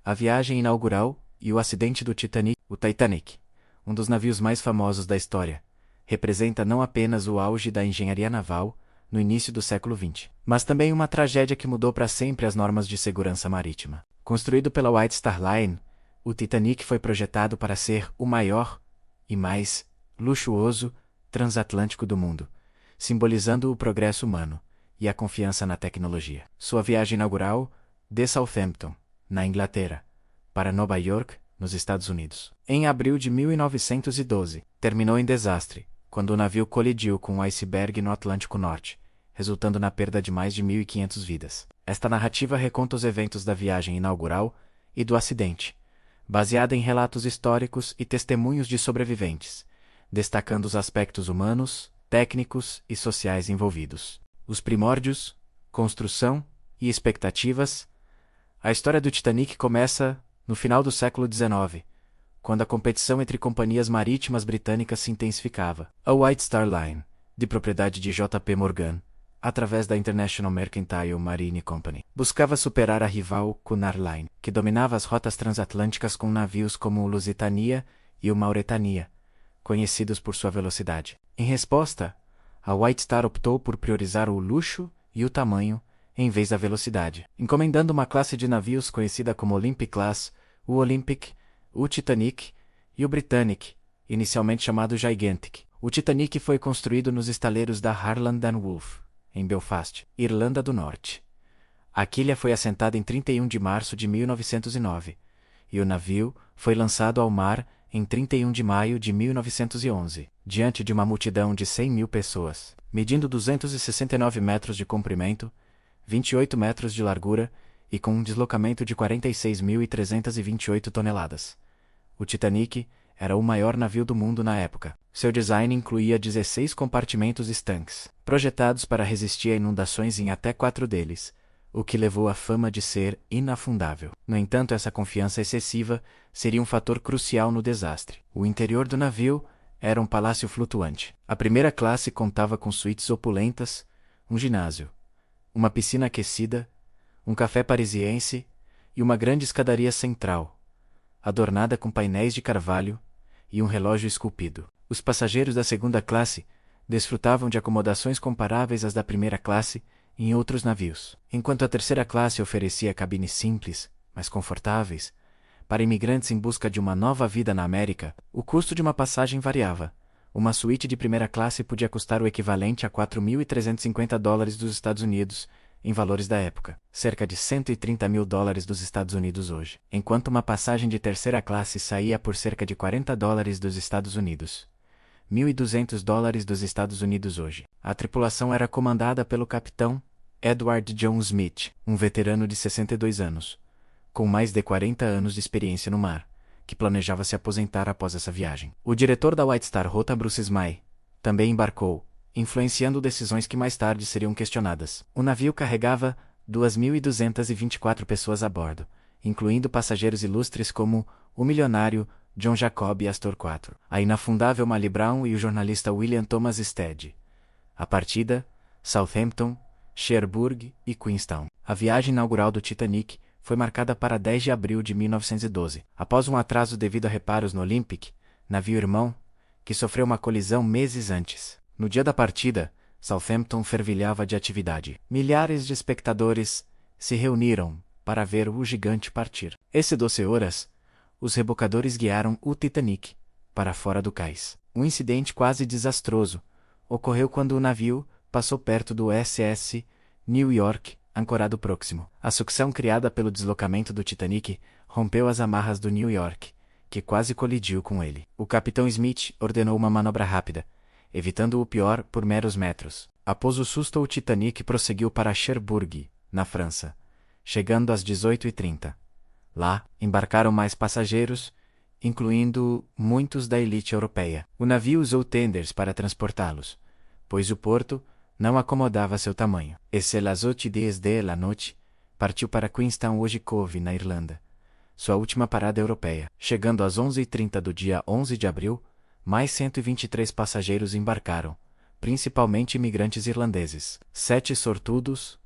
A viagem inaugural e o acidente do Titanic. O Titanic, um dos navios mais famosos da história, representa não apenas o auge da engenharia naval no início do século XX, mas também uma tragédia que mudou para sempre as normas de segurança marítima. Construído pela White Star Line, o Titanic foi projetado para ser o maior e mais luxuoso transatlântico do mundo, simbolizando o progresso humano e a confiança na tecnologia. Sua viagem inaugural, de Southampton, na Inglaterra, para Nova York, nos Estados Unidos, em abril de 1912, terminou em desastre, quando o navio colidiu com um iceberg no Atlântico Norte, resultando na perda de mais de 1.500 vidas. Esta narrativa reconta os eventos da viagem inaugural e do acidente, baseada em relatos históricos e testemunhos de sobreviventes, destacando os aspectos humanos, técnicos e sociais envolvidos. Os primórdios, construção e expectativas. A história do Titanic começa no final do século XIX, quando a competição entre companhias marítimas britânicas se intensificava. A White Star Line, de propriedade de J.P. Morgan, através da International Mercantile Marine Company, buscava superar a rival Cunard Line, que dominava as rotas transatlânticas com navios como o Lusitania e o Mauretania, conhecidos por sua velocidade. Em resposta, a White Star optou por priorizar o luxo e o tamanho em vez da velocidade, encomendando uma classe de navios conhecida como Olympic Class, o Olympic, o Titanic e o Britannic, inicialmente chamado Gigantic. O Titanic foi construído nos estaleiros da Harland and Wolff, em Belfast, Irlanda do Norte. A quilha foi assentada em 31 de março de 1909, e o navio foi lançado ao mar em 31 de maio de 1911, diante de uma multidão de 100.000 pessoas, medindo 269 metros de comprimento, 28 metros de largura e com um deslocamento de 46.328 toneladas. O Titanic era o maior navio do mundo na época. Seu design incluía 16 compartimentos estanques, projetados para resistir a inundações em até 4 deles, o que levou à fama de ser inafundável. No entanto, essa confiança excessiva seria um fator crucial no desastre. O interior do navio era um palácio flutuante. A primeira classe contava com suítes opulentas, um ginásio, uma piscina aquecida, um café parisiense e uma grande escadaria central, adornada com painéis de carvalho e um relógio esculpido. Os passageiros da segunda classe desfrutavam de acomodações comparáveis às da primeira classe em outros navios, enquanto a terceira classe oferecia cabines simples, mas confortáveis. Para imigrantes em busca de uma nova vida na América, o custo de uma passagem variava. Uma suíte de primeira classe podia custar o equivalente a $4.350 dos Estados Unidos, em valores da época, cerca de $130.000 dos Estados Unidos hoje, enquanto uma passagem de terceira classe saía por cerca de $40 dos Estados Unidos, $1.200 dos Estados Unidos hoje. A tripulação era comandada pelo capitão Edward John Smith, um veterano de 62 anos, com mais de 40 anos de experiência no mar, que planejava se aposentar após essa viagem. O diretor da White Star Rota, Bruce Smyth, também embarcou, influenciando decisões que mais tarde seriam questionadas. O navio carregava 2.224 pessoas a bordo, incluindo passageiros ilustres como o milionário John Jacob Astor IV, a inafundável Molly Brown e o jornalista William Thomas Stead. A partida, Southampton, Cherbourg e Queenstown. A viagem inaugural do Titanic foi marcada para 10 de abril de 1912, após um atraso devido a reparos no Olympic, navio irmão, que sofreu uma colisão meses antes. No dia da partida, Southampton fervilhava de atividade. Milhares de espectadores se reuniram para ver o gigante partir. Esse 12 horas, os rebocadores guiaram o Titanic para fora do cais. Um incidente quase desastroso ocorreu quando o navio passou perto do SS New York, ancorado próximo. A sucção criada pelo deslocamento do Titanic rompeu as amarras do New York, que quase colidiu com ele. O capitão Smith ordenou uma manobra rápida, evitando o pior por meros metros. Após o susto, o Titanic prosseguiu para Cherbourg, na França, chegando às 18h30. Lá, embarcaram mais passageiros, incluindo muitos da elite europeia. O navio usou tenders para transportá-los, pois o porto não acomodava seu tamanho. E c'est las 8h10 de la noite, partiu para Queenstown Oji Cove, na Irlanda, sua última parada europeia. Chegando às 11h30 do dia 11 de abril, mais 123 passageiros embarcaram, principalmente imigrantes irlandeses. 7 sortudos,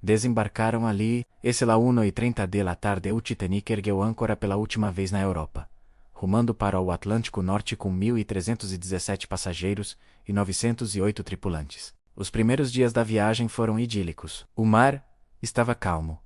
Desembarcaram ali, esse la 1:30 da tarde o Titanic ergueu âncora pela última vez na Europa, rumando para o Atlântico Norte com 1.317 passageiros e 908 tripulantes. Os primeiros dias da viagem foram idílicos. O mar estava calmo.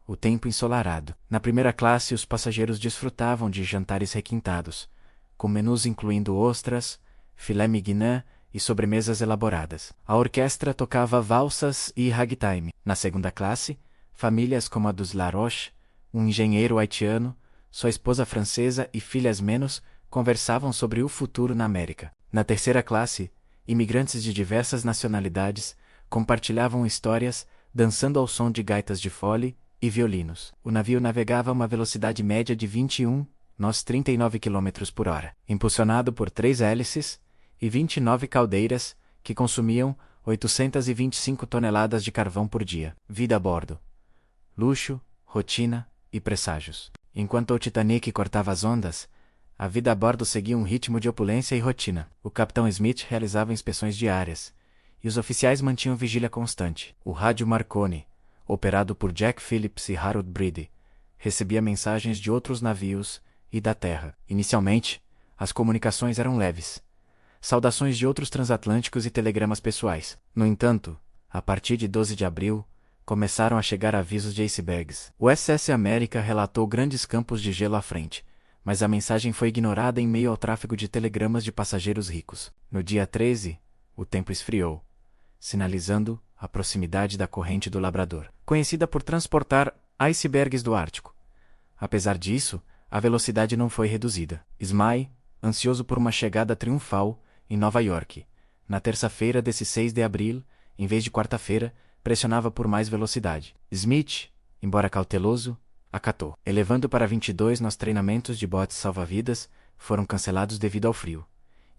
O tempo ensolarado. Na primeira classe, os passageiros desfrutavam de jantares requintados, com menus incluindo ostras, filé mignon e sobremesas elaboradas. A orquestra tocava valsas e ragtime. Na segunda classe, famílias como a dos Laroche, um engenheiro haitiano, sua esposa francesa e filhas menos conversavam sobre o futuro na América. Na terceira classe, imigrantes de diversas nacionalidades compartilhavam histórias, dançando ao som de gaitas de fole e violinos. O navio navegava a uma velocidade média de 21 nós 39 km por hora, impulsionado por 3 hélices e 29 caldeiras que consumiam 825 toneladas de carvão por dia. Vida a bordo. Luxo, rotina e presságios. Enquanto o Titanic cortava as ondas, a vida a bordo seguia um ritmo de opulência e rotina. O capitão Smith realizava inspeções diárias, e os oficiais mantinham vigília constante. O rádio Marconi, operado por Jack Phillips e Harold Brady, recebia mensagens de outros navios e da terra. Inicialmente, as comunicações eram leves. Saudações de outros transatlânticos e telegramas pessoais. No entanto, a partir de 12 de abril, começaram a chegar avisos de icebergs. O SS América relatou grandes campos de gelo à frente, mas a mensagem foi ignorada em meio ao tráfego de telegramas de passageiros ricos. No dia 13, o tempo esfriou, sinalizando a proximidade da corrente do Labrador, conhecida por transportar icebergs do Ártico. Apesar disso, a velocidade não foi reduzida. Smyth, ansioso por uma chegada triunfal em Nova York, na terça-feira desse 6 de abril, em vez de quarta-feira, pressionava por mais velocidade. Smith, embora cauteloso, acatou. Elevando para 22 nos treinamentos de botes salva-vidas, foram cancelados devido ao frio,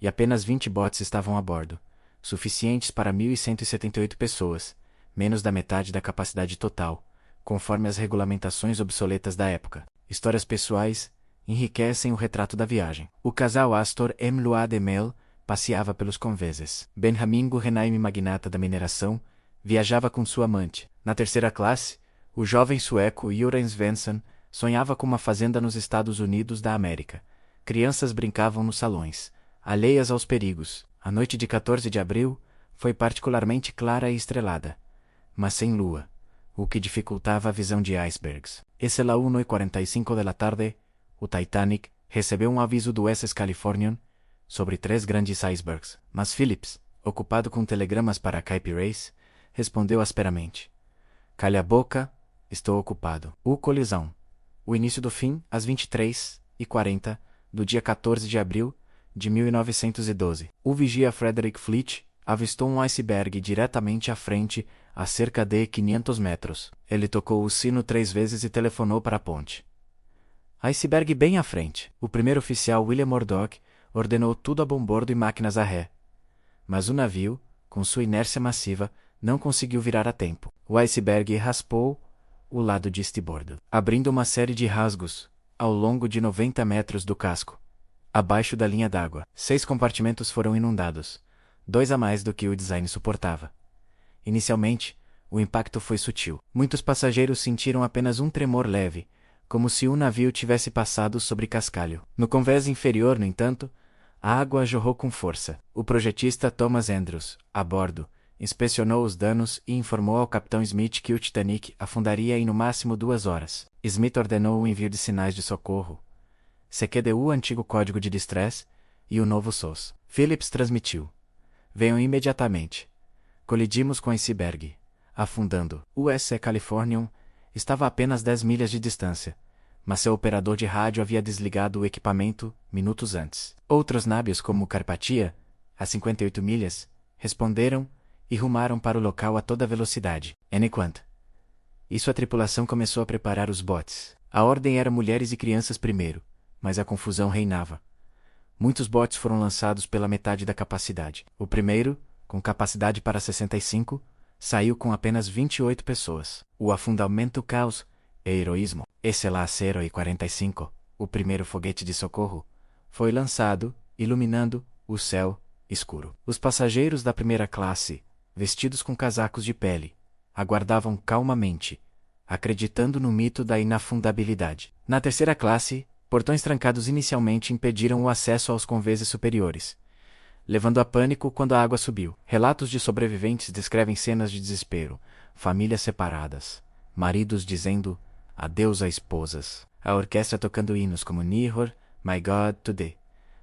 e apenas 20 botes estavam a bordo, suficientes para 1.178 pessoas, menos da metade da capacidade total, conforme as regulamentações obsoletas da época. Histórias pessoais enriquecem o retrato da viagem. O casal Astor M. Lua de Mel passeava pelos conveses. Benjamin Guggenheim, magnata da mineração, viajava com sua amante. Na terceira classe, o jovem sueco Göran Svensson sonhava com uma fazenda nos Estados Unidos da América. Crianças brincavam nos salões, alheias aos perigos. A noite de 14 de abril foi particularmente clara e estrelada, mas sem lua, o que dificultava a visão de icebergs. Esse la 1:45 da tarde, o Titanic recebeu um aviso do SS Californian sobre 3 grandes icebergs, mas Phillips, ocupado com telegramas para Cape Race, respondeu asperamente: "Calha a boca, estou ocupado." O colisão. O início do fim, às 23h40, do dia 14 de abril de 1912. O vigia Frederick Fleet avistou um iceberg diretamente à frente, a cerca de 500 metros. Ele tocou o sino 3 vezes e telefonou para a ponte. Iceberg bem à frente. O primeiro oficial William Murdoch ordenou tudo a bombordo e máquinas a ré. Mas o navio, com sua inércia massiva, não conseguiu virar a tempo. O iceberg raspou o lado de estribordo, abrindo uma série de rasgos ao longo de 90 metros do casco, abaixo da linha d'água. 6 compartimentos foram inundados, 2 a mais do que o design suportava. Inicialmente, o impacto foi sutil. Muitos passageiros sentiram apenas um tremor leve, como se o navio tivesse passado sobre cascalho. No convés inferior, no entanto, a água jorrou com força. O projetista Thomas Andrews, a bordo, inspecionou os danos e informou ao capitão Smith que o Titanic afundaria em no máximo 2 horas. Smith ordenou o envio de sinais de socorro, CQDU, o antigo código de distress, e o novo SOS. Phillips transmitiu: "Venham imediatamente. Colidimos com iceberg, afundando." O SS Californian estava a apenas 10 milhas de distância, mas seu operador de rádio havia desligado o equipamento minutos antes. Outros navios, como o Carpathia, a 58 milhas, responderam e rumaram para o local a toda velocidade. Enquanto isso, a tripulação começou a preparar os botes. A ordem era mulheres e crianças primeiro, mas a confusão reinava. Muitos botes foram lançados pela metade da capacidade. O primeiro, com capacidade para 65, saiu com apenas 28 pessoas. O afundamento caos e heroísmo. Esse lá 0:45, o primeiro foguete de socorro, foi lançado, iluminando o céu escuro. Os passageiros da primeira classe, vestidos com casacos de pele, aguardavam calmamente, acreditando no mito da inafundabilidade. Na terceira classe, portões trancados inicialmente impediram o acesso aos conveses superiores, levando a pânico quando a água subiu. Relatos de sobreviventes descrevem cenas de desespero, famílias separadas, maridos dizendo adeus a esposas, a orquestra tocando hinos como Nihor, My God Today,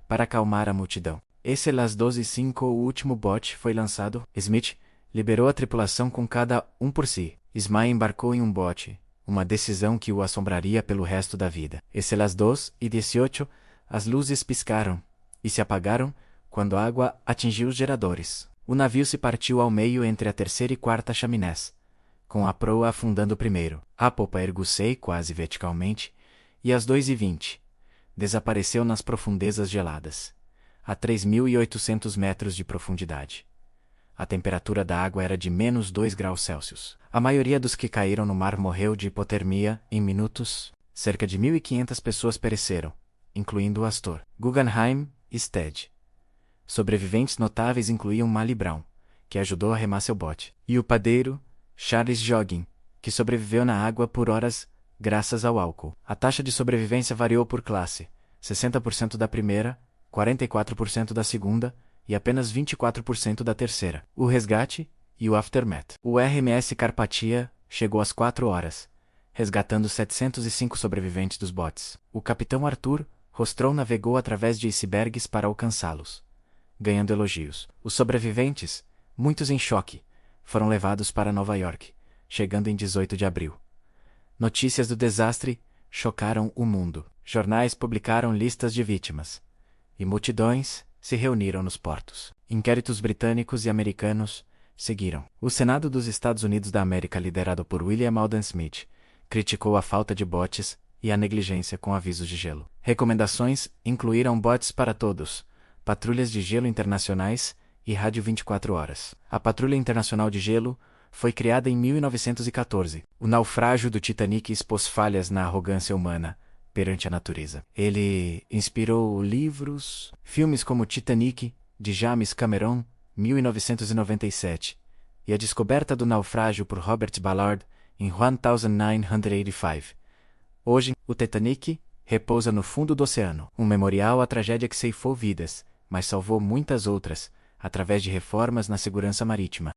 para acalmar a multidão. Esse Las 12:05, o último bote, foi lançado. Smith liberou a tripulação com cada um por si. Ismay embarcou em um bote, uma decisão que o assombraria pelo resto da vida. Esse Las 2:18, as luzes piscaram e se apagaram quando a água atingiu os geradores. O navio se partiu ao meio entre a terceira e quarta chaminés, com a proa afundando primeiro. A popa ergueu-se quase verticalmente, e às 2:20, desapareceu nas profundezas geladas, a 3.800 metros de profundidade. A temperatura da água era de menos 2 graus Celsius. A maioria dos que caíram no mar morreu de hipotermia em minutos. Cerca de 1.500 pessoas pereceram, incluindo o Astor, Guggenheim e Stead. Sobreviventes notáveis incluíam Mali Brown, que ajudou a remar seu bote, e o padeiro Charles Jogging, que sobreviveu na água por horas graças ao álcool. A taxa de sobrevivência variou por classe: 60% da primeira, 44% da segunda e apenas 24% da terceira. O resgate e o aftermath. O RMS Carpathia chegou às 4 horas, resgatando 705 sobreviventes dos botes. O capitão Arthur Rostron navegou através de icebergs para alcançá-los, ganhando elogios. Os sobreviventes, muitos em choque, foram levados para Nova York, chegando em 18 de abril. Notícias do desastre chocaram o mundo. Jornais publicaram listas de vítimas, e multidões se reuniram nos portos. Inquéritos britânicos e americanos seguiram. O Senado dos Estados Unidos da América, liderado por William Alden Smith, criticou a falta de botes e a negligência com avisos de gelo. Recomendações incluíram botes para todos, patrulhas de gelo internacionais e rádio 24 horas. A Patrulha Internacional de Gelo foi criada em 1914. O naufrágio do Titanic expôs falhas na arrogância humana perante a natureza. Ele inspirou livros, filmes como Titanic, de James Cameron, 1997, e a descoberta do naufrágio por Robert Ballard, em 1985. Hoje, o Titanic repousa no fundo do oceano, um memorial à tragédia que ceifou vidas, mas salvou muitas outras, através de reformas na segurança marítima.